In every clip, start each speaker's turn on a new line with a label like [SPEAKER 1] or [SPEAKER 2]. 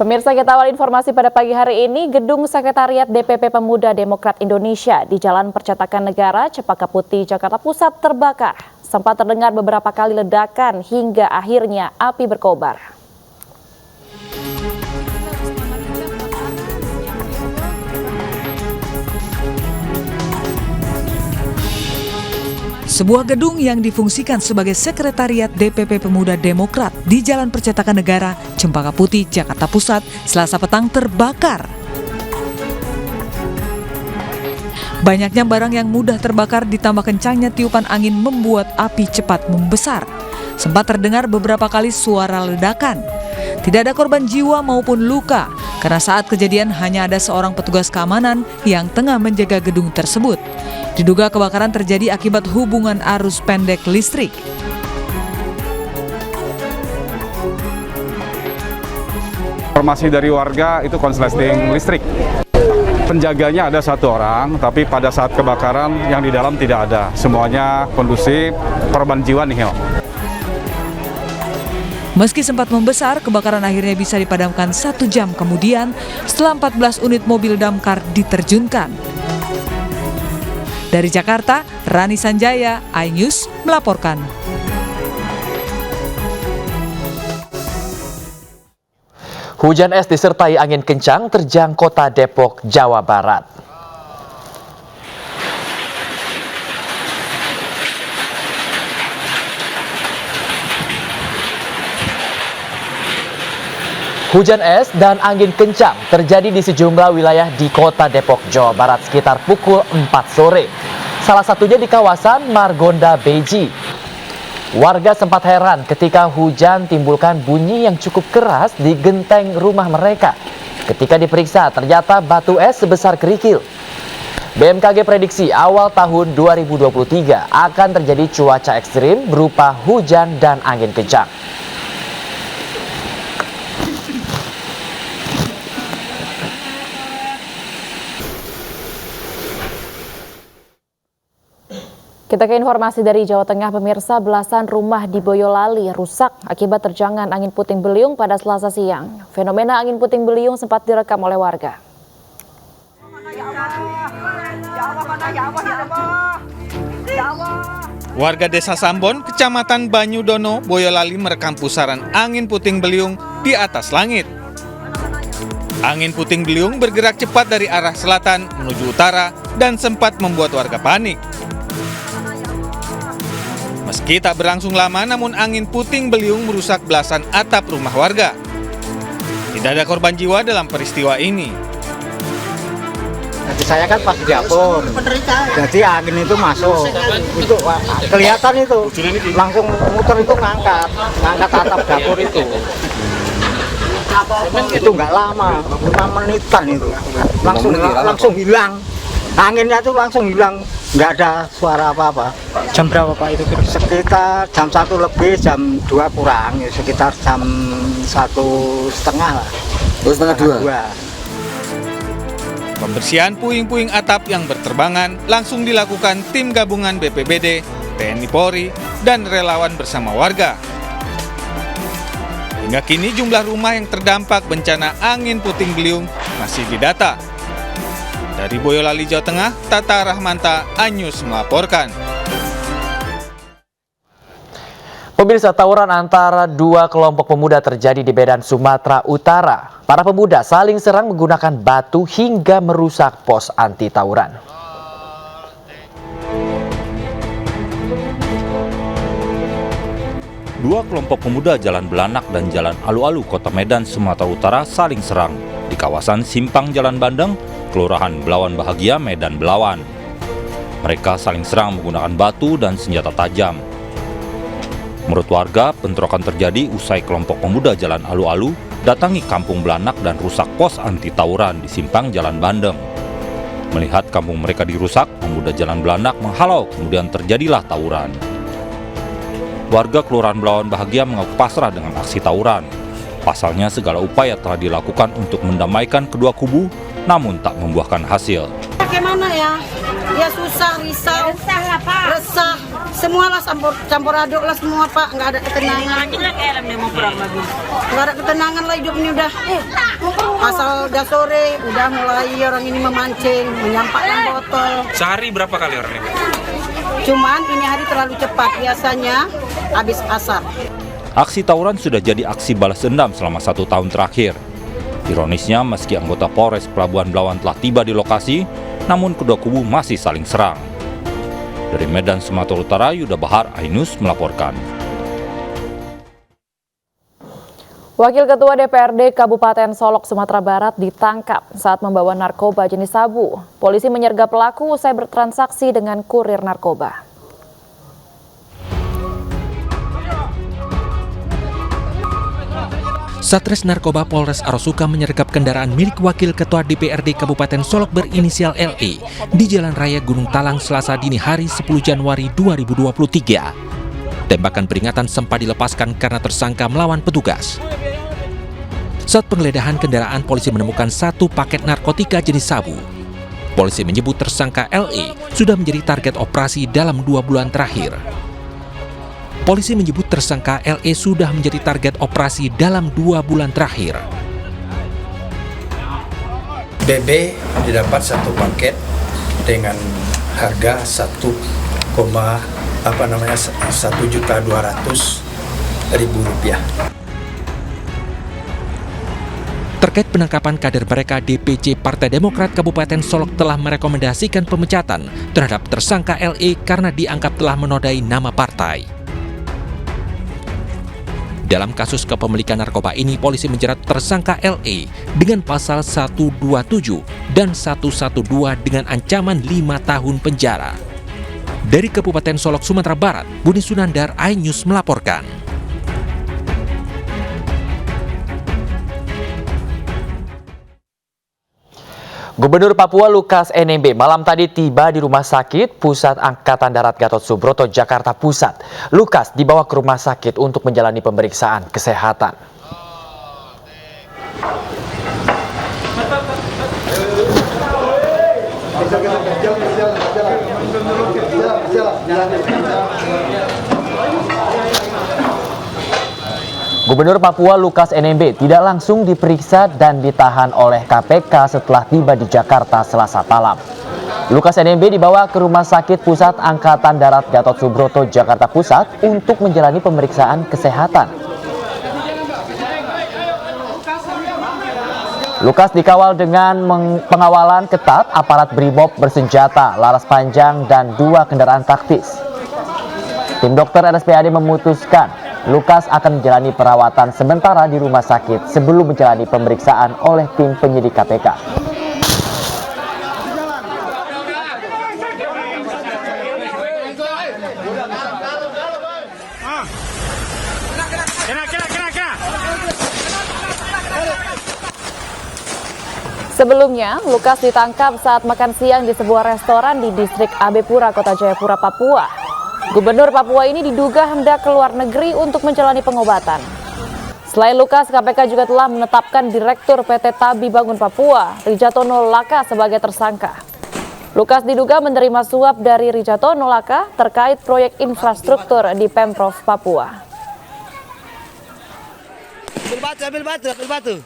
[SPEAKER 1] Pemirsa, kita awal informasi pada pagi hari ini, Gedung Sekretariat DPP Pemuda Demokrat Indonesia di Jalan Percetakan Negara, Cempaka Putih, Jakarta Pusat terbakar. Sempat terdengar beberapa kali ledakan hingga akhirnya api berkobar.
[SPEAKER 2] Sebuah gedung yang difungsikan sebagai Sekretariat DPP Pemuda Demokrat di Jalan Percetakan Negara, Cempaka Putih, Jakarta Pusat, Selasa petang terbakar. Banyaknya barang yang mudah terbakar ditambah kencangnya tiupan angin membuat api cepat membesar. Sempat terdengar beberapa kali suara ledakan. Tidak ada korban jiwa maupun luka, karena saat kejadian hanya ada seorang petugas keamanan yang tengah menjaga gedung tersebut. Diduga kebakaran terjadi akibat hubungan arus pendek listrik.
[SPEAKER 3] Informasi dari warga itu konsleting listrik. Penjaganya ada satu orang, tapi pada saat kebakaran yang di dalam tidak ada. Semuanya kondusif, korban jiwa nihil.
[SPEAKER 2] Meski sempat membesar, kebakaran akhirnya bisa dipadamkan 1 jam kemudian setelah 14 unit mobil damkar diterjunkan. Dari Jakarta, Rani Sanjaya, iNews melaporkan.
[SPEAKER 4] Hujan es disertai angin kencang terjang kota Depok, Jawa Barat. Hujan es dan angin kencang terjadi di sejumlah wilayah di kota Depok, Jawa Barat sekitar pukul 4 sore. Salah satunya di kawasan Margonda Beji. Warga sempat heran ketika hujan timbulkan bunyi yang cukup keras di genteng rumah mereka. Ketika diperiksa, ternyata batu es sebesar kerikil. BMKG prediksi awal tahun 2023 akan terjadi cuaca ekstrim berupa hujan dan angin kencang.
[SPEAKER 1] Kita ke informasi dari Jawa Tengah, pemirsa. Belasan rumah di Boyolali rusak akibat terjangan angin puting beliung pada Selasa siang. Fenomena angin puting beliung sempat direkam oleh warga.
[SPEAKER 5] Warga Desa Sambon, Kecamatan Banyudono, Boyolali merekam pusaran angin puting beliung di atas langit. Angin puting beliung bergerak cepat dari arah selatan menuju utara dan sempat membuat warga panik. Meski tak berlangsung lama, namun angin puting beliung merusak belasan atap rumah warga. Tidak ada korban jiwa dalam peristiwa ini.
[SPEAKER 6] Jadi saya kan pas di dapur, jadi angin itu masuk, itu kelihatan itu, langsung muter itu ngangkat atap dapur itu. Itu nggak lama, 5 menitan itu, langsung hilang. Anginnya tuh langsung hilang, nggak ada suara apa-apa.
[SPEAKER 7] Jam berapa Pak itu?
[SPEAKER 6] Sekitar jam 1 lebih, jam 2 kurang, sekitar jam 1:30 lah.
[SPEAKER 4] Setengah 2.
[SPEAKER 5] Pembersihan puing-puing atap yang berterbangan langsung dilakukan tim gabungan BPBD, TNI Polri, dan relawan bersama warga. Hingga kini jumlah rumah yang terdampak bencana angin puting beliung masih didata. Dari Boyolali, Jawa Tengah, Tata Rahmanta, iNews melaporkan.
[SPEAKER 4] Pemirsa, tawuran antara dua kelompok pemuda terjadi di Medan, Sumatera Utara. Para pemuda saling serang menggunakan batu hingga merusak pos anti tawuran.
[SPEAKER 8] Dua kelompok pemuda Jalan Belanak dan Jalan Alu-Alu, Kota Medan, Sumatera Utara saling serang di kawasan Simpang Jalan Bandeng, Kelurahan Belawan Bahagia, Medan Belawan. Mereka saling serang menggunakan batu dan senjata tajam. Menurut warga, bentrokan terjadi usai kelompok pemuda Jalan Alu-Alu datangi Kampung Belanak dan rusak pos anti tawuran di Simpang Jalan Bandeng. Melihat kampung mereka dirusak, pemuda Jalan Belanak menghalau, kemudian terjadilah tawuran. Warga Kelurahan Belawan Bahagia mengaku pasrah dengan aksi tawuran. Pasalnya segala upaya telah dilakukan untuk mendamaikan kedua kubu, namun tak membuahkan hasil.
[SPEAKER 9] Bagaimana ya?
[SPEAKER 7] Ya susah, risau, resah, semualah campur aduk lah semua Pak, nggak ada ketenangan. Nggak ada ketenangan lah hidup ini udah. Asal udah sore, udah mulai orang ini memancing, menyampaikan botol.
[SPEAKER 9] Sehari berapa kali orang ini?
[SPEAKER 7] Cuman ini hari terlalu cepat, biasanya habis asar.
[SPEAKER 8] Aksi tawuran sudah jadi aksi balas dendam selama 1 tahun terakhir. Ironisnya, meski anggota Polres Pelabuhan Belawan telah tiba di lokasi, namun kedua kubu masih saling serang. Dari Medan, Sumatera Utara, Yuda Bahar, Ainus melaporkan.
[SPEAKER 1] Wakil Ketua DPRD Kabupaten Solok, Sumatera Barat ditangkap saat membawa narkoba jenis sabu. Polisi menyergap pelaku usai bertransaksi dengan kurir narkoba.
[SPEAKER 10] Satres Narkoba Polres Arosuka menyergap kendaraan milik Wakil Ketua DPRD Kabupaten Solok berinisial LE di Jalan Raya Gunung Talang Selasa dini hari 10 Januari 2023. Tembakan peringatan sempat dilepaskan karena tersangka melawan petugas. Saat penggeledahan kendaraan, polisi menemukan 1 paket narkotika jenis sabu. Polisi menyebut tersangka LE sudah menjadi target operasi dalam 2 bulan terakhir. Polisi menyebut tersangka LE sudah menjadi target operasi dalam 2 bulan terakhir.
[SPEAKER 11] BB didapat 1 paket dengan harga 1.200.000 rupiah.
[SPEAKER 10] Terkait penangkapan kader mereka, DPC Partai Demokrat Kabupaten Solok telah merekomendasikan pemecatan terhadap tersangka LE karena dianggap telah menodai nama partai. Dalam kasus kepemilikan narkoba ini, polisi menjerat tersangka LE dengan pasal 127 dan 112 dengan ancaman 5 tahun penjara. Dari Kabupaten Solok, Sumatera Barat, Budi Sunandar, iNews melaporkan.
[SPEAKER 4] Gubernur Papua Lukas NMB malam tadi tiba di Rumah Sakit Pusat Angkatan Darat Gatot Subroto, Jakarta Pusat. Lukas dibawa ke rumah sakit untuk menjalani pemeriksaan kesehatan. Gubernur Papua Lukas NMB tidak langsung diperiksa dan ditahan oleh KPK setelah tiba di Jakarta Selasa malam. Lukas NMB dibawa ke Rumah Sakit Pusat Angkatan Darat Gatot Subroto, Jakarta Pusat untuk menjalani pemeriksaan kesehatan. Lukas dikawal dengan pengawalan ketat aparat BRIMOB bersenjata, laras panjang, dan 2 kendaraan taktis. Tim dokter RSPAD memutuskan Lukas akan menjalani perawatan sementara di rumah sakit sebelum menjalani pemeriksaan oleh tim penyidik KPK.
[SPEAKER 1] Sebelumnya, Lukas ditangkap saat makan siang di sebuah restoran di distrik AB Pura, Kota Jayapura, Papua. Gubernur Papua ini diduga hendak keluar negeri untuk menjalani pengobatan. Selain Lukas, KPK juga telah menetapkan Direktur PT Tabi Bangun Papua, Rijatono Laka, sebagai tersangka. Lukas diduga menerima suap dari Rijatono Laka terkait proyek infrastruktur di Pemprov Papua.
[SPEAKER 6] Ambil batu.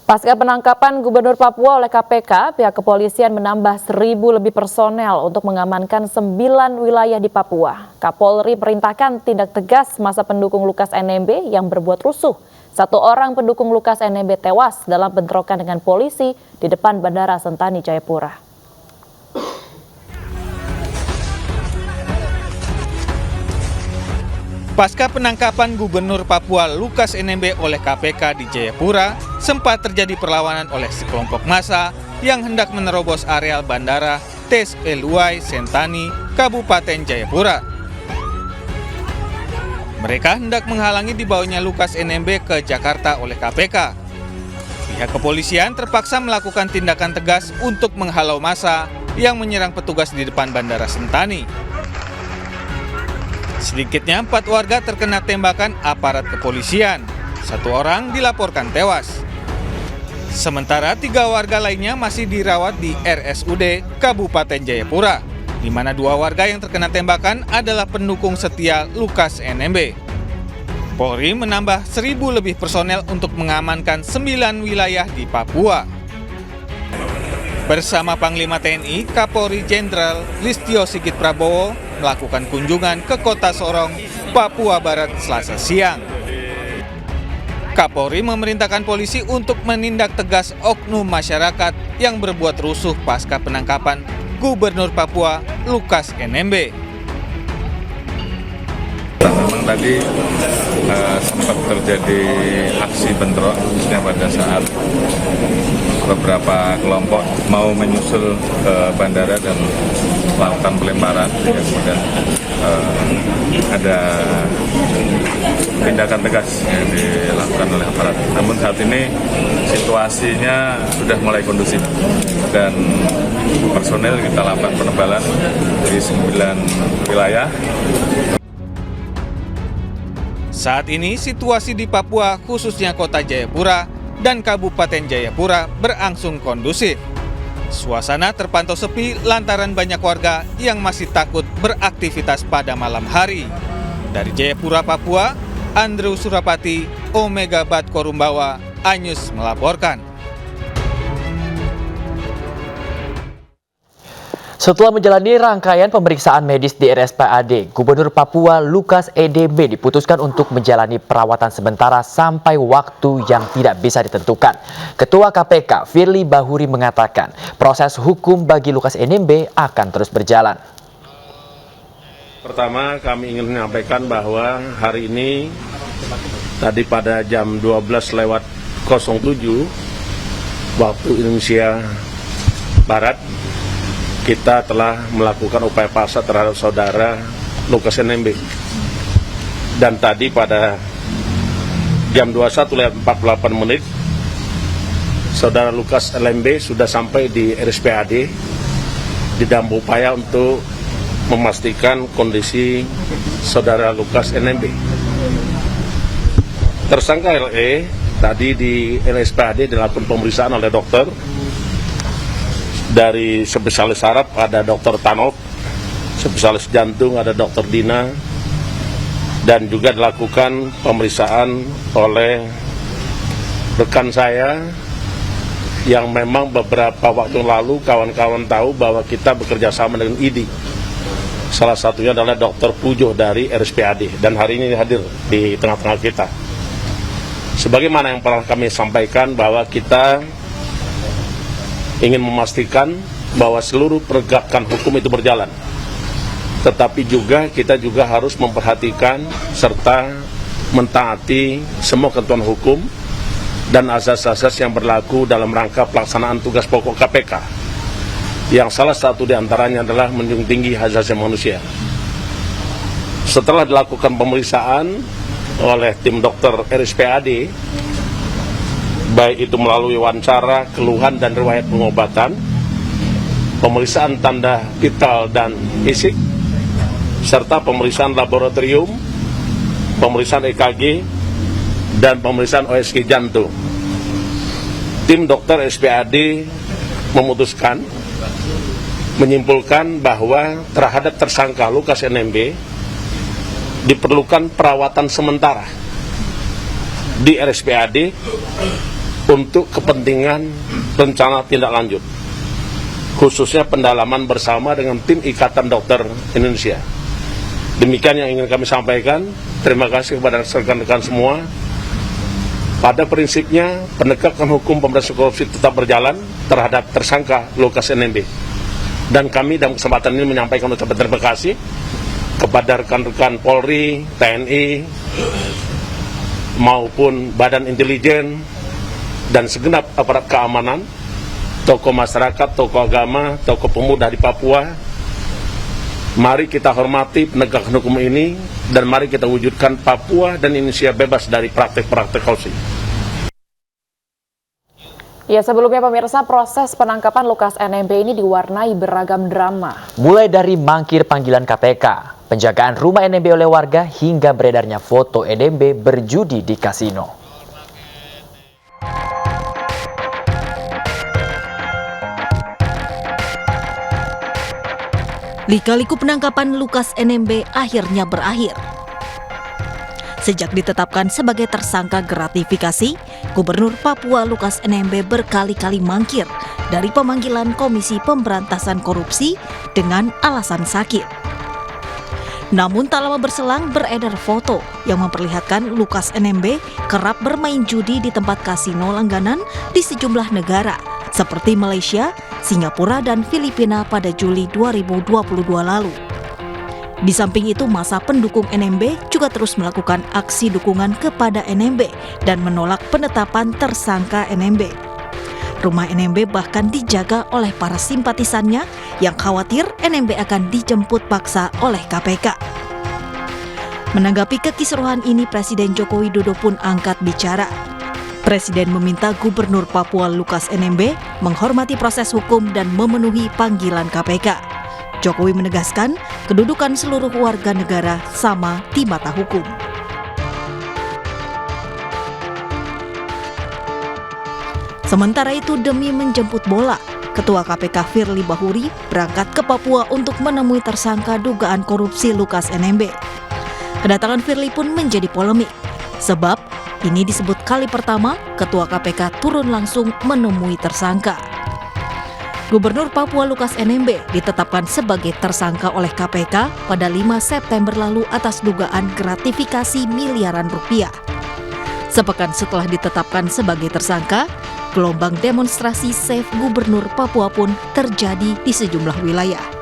[SPEAKER 1] Pasca penangkapan Gubernur Papua oleh KPK, pihak kepolisian menambah 1.000 lebih personel untuk mengamankan 9 wilayah di Papua. Kapolri perintahkan tindak tegas masa pendukung Lukas NMB yang berbuat rusuh. 1 orang pendukung Lukas NMB tewas dalam bentrokan dengan polisi di depan Bandara Sentani, Jayapura.
[SPEAKER 5] Pasca penangkapan Gubernur Papua Lukas NMB oleh KPK di Jayapura, sempat terjadi perlawanan oleh sekelompok massa yang hendak menerobos areal Bandara TSLUI Sentani, Kabupaten Jayapura. Mereka hendak menghalangi dibawanya Lukas NMB ke Jakarta oleh KPK. Pihak kepolisian terpaksa melakukan tindakan tegas untuk menghalau massa yang menyerang petugas di depan Bandara Sentani. Sedikitnya 4 warga terkena tembakan aparat kepolisian. 1 orang dilaporkan tewas. Sementara 3 warga lainnya masih dirawat di RSUD Kabupaten Jayapura, di mana 2 warga yang terkena tembakan adalah pendukung setia Lukas NMB. Polri menambah 1.000 lebih personel untuk mengamankan 9 wilayah di Papua. Bersama Panglima TNI, Kapolri Jenderal Listio Sigit Prabowo melakukan kunjungan ke Kota Sorong, Papua Barat Selasa siang. Kapolri memerintahkan polisi untuk menindak tegas oknum masyarakat yang berbuat rusuh pasca penangkapan Gubernur Papua Lukas NMB.
[SPEAKER 9] Memang tadi sempat terjadi aksi bentrok, khususnya pada saat beberapa kelompok mau menyusul ke bandara dan melakukan pelemparan, kemudian ada tindakan tegas yang dilakukan oleh aparat. Namun saat ini situasinya sudah mulai kondusif dan personel kita lakukan penebalan di 9 wilayah.
[SPEAKER 5] Saat ini situasi di Papua, khususnya Kota Jayapura dan Kabupaten Jayapura berangsur kondusif. Suasana terpantau sepi lantaran banyak warga yang masih takut beraktivitas pada malam hari. Dari Jayapura, Papua, Andrew Surapati, Omega Bat Korumbawa, Anyus melaporkan.
[SPEAKER 4] Setelah menjalani rangkaian pemeriksaan medis di RSPAD, Gubernur Papua Lukas NMB diputuskan untuk menjalani perawatan sementara sampai waktu yang tidak bisa ditentukan. Ketua KPK Firly Bahuri mengatakan proses hukum bagi Lukas NMB akan terus berjalan.
[SPEAKER 12] Pertama, kami ingin menyampaikan bahwa hari ini tadi pada jam 12:07 waktu Indonesia Barat, kita telah melakukan upaya paksa terhadap saudara Lukas NMB. Dan tadi pada jam 21:48 saudara Lukas NMB sudah sampai di RSPAD di dalam upaya untuk memastikan kondisi saudara Lukas NMB. Tersangka LE tadi di RSPAD dilakukan pemeriksaan oleh dokter. Dari spesialis saraf ada Dr. Tanop, spesialis jantung ada Dr. Dina, dan juga dilakukan pemeriksaan oleh rekan saya yang memang beberapa waktu lalu kawan-kawan tahu bahwa kita bekerja sama dengan ID. Salah satunya adalah Dr. Pujo dari RSPAD, dan hari ini hadir di tengah-tengah kita. Sebagaimana yang pernah kami sampaikan bahwa kita ingin memastikan bahwa seluruh penegakan hukum itu berjalan. Tetapi juga kita juga harus memperhatikan serta mentaati semua ketentuan hukum dan asas-asas yang berlaku dalam rangka pelaksanaan tugas pokok KPK. Yang salah satu diantaranya adalah menjunjung tinggi hak asasi manusia. Setelah dilakukan pemeriksaan oleh tim dokter RSPAD, baik itu melalui wawancara, keluhan, dan riwayat pengobatan, pemeriksaan tanda vital dan fisik, serta pemeriksaan laboratorium, pemeriksaan EKG, dan pemeriksaan OSG jantung. Tim dokter RSPAD memutuskan, menyimpulkan bahwa terhadap tersangka Lukas NMB diperlukan perawatan sementara di RSPAD untuk kepentingan rencana tindak lanjut, khususnya pendalaman bersama dengan tim Ikatan Dokter Indonesia. Demikian yang ingin kami sampaikan. Terima kasih kepada rekan-rekan semua. Pada prinsipnya, penegakan hukum pemberantasan korupsi tetap berjalan terhadap tersangka Lukas NMB. Dan kami dalam kesempatan ini menyampaikan ucapan terima kasih kepada rekan-rekan Polri, TNI, maupun Badan Intelijen, dan segenap aparat keamanan, tokoh masyarakat, tokoh agama, tokoh pemuda di Papua. Mari kita hormati penegakan hukum ini, dan mari kita wujudkan Papua dan Indonesia bebas dari praktek-praktek korupsi.
[SPEAKER 1] Ya, sebelumnya pemirsa, proses penangkapan Lukas NMB ini diwarnai beragam drama.
[SPEAKER 4] Mulai dari mangkir panggilan KPK, penjagaan rumah NMB oleh warga, hingga beredarnya foto NMB berjudi di kasino.
[SPEAKER 13] Lika-liku penangkapan Lukas NMB akhirnya berakhir. Sejak ditetapkan sebagai tersangka gratifikasi, Gubernur Papua Lukas NMB berkali-kali mangkir dari pemanggilan Komisi Pemberantasan Korupsi dengan alasan sakit. Namun tak lama berselang beredar foto yang memperlihatkan Lukas NMB kerap bermain judi di tempat kasino langganan di sejumlah negara seperti Malaysia, Singapura, dan Filipina pada Juli 2022 lalu. Di samping itu, massa pendukung NMB juga terus melakukan aksi dukungan kepada NMB dan menolak penetapan tersangka NMB. Rumah NMB bahkan dijaga oleh para simpatisannya yang khawatir NMB akan dijemput paksa oleh KPK. Menanggapi kekisruhan ini, Presiden Joko Widodo pun angkat bicara. Presiden meminta Gubernur Papua Lukas NMB menghormati proses hukum dan memenuhi panggilan KPK. Jokowi menegaskan kedudukan seluruh warga negara sama di mata hukum. Sementara itu, demi menjemput bola, Ketua KPK Firly Bahuri berangkat ke Papua untuk menemui tersangka dugaan korupsi Lukas NMB. Kedatangan Firly pun menjadi polemik, sebab ini disebut kali pertama Ketua KPK turun langsung menemui tersangka. Gubernur Papua Lukas NMB ditetapkan sebagai tersangka oleh KPK pada 5 September lalu atas dugaan gratifikasi miliaran rupiah. Sepekan setelah ditetapkan sebagai tersangka, gelombang demonstrasi Save Gubernur Papua pun terjadi di sejumlah wilayah.